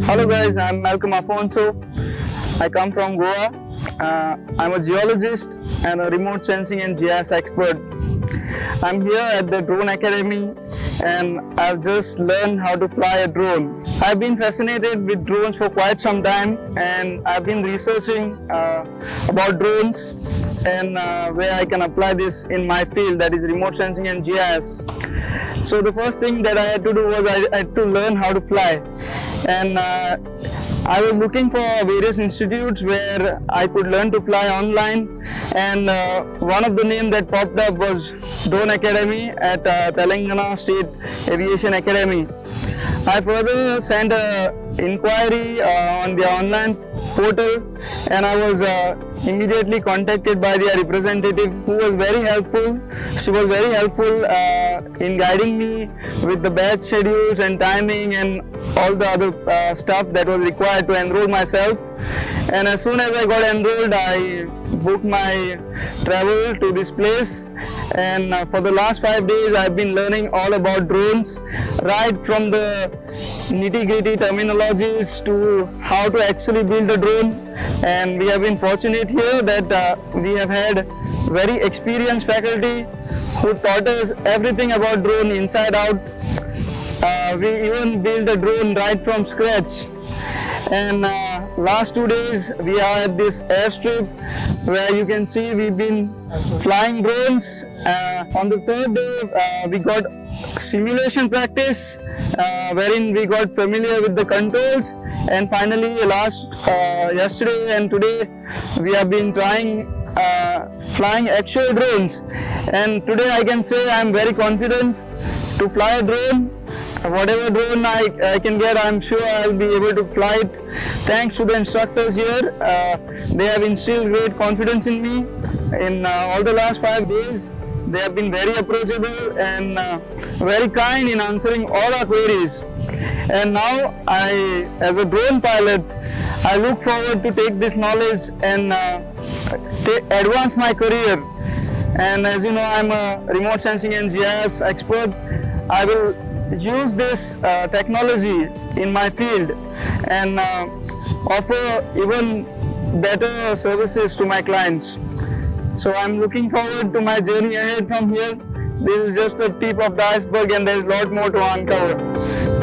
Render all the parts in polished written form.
Hello guys, I'm Malcolm Afonso. I come from Goa. I'm a geologist and a remote sensing and GIS expert. I'm here at the Drone Academy and I've just learned how to fly a drone. I've been fascinated with drones for quite some time and I've been researching about drones and where I can apply this in my field, that is remote sensing and GIS. So the first thing that I had to do was I had to learn how to fly, and I was looking for various institutes where I could learn to fly online, and one of the names that popped up was Drone Academy at Telangana State Aviation Academy. I further sent an inquiry on their online portal, and I was immediately contacted by their representative, who was very helpful. She was very helpful in guiding me with the batch schedules and timing and all the other stuff that was required to enroll myself. And as soon as I got enrolled, I booked my travel to this place, and for the last 5 days I've been learning all about drones, right from the nitty-gritty terminologies to how to actually build a drone. And we have been fortunate here that we have had very experienced faculty who taught us everything about drone inside out. We even built a drone right from scratch. And last 2 days we are at this airstrip where you can see we've been flying drones. On the third day we got simulation practice wherein we got familiar with the controls, and finally yesterday and today we have been trying flying actual drones, and today I can say I'm very confident to fly a drone. Whatever drone I can get, I'm sure I'll be able to fly it. Thanks to the instructors here. They have instilled great confidence in me. In all the last 5 days, they have been very approachable and very kind in answering all our queries. And now, as a drone pilot, I look forward to take this knowledge and advance my career. And as you know, I'm a remote sensing and GIS expert. I will use this technology in my field and offer even better services to my clients. So I'm looking forward to my journey ahead from here. This is just a tip of the iceberg and there's a lot more to uncover.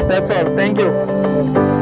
That's all. Thank you.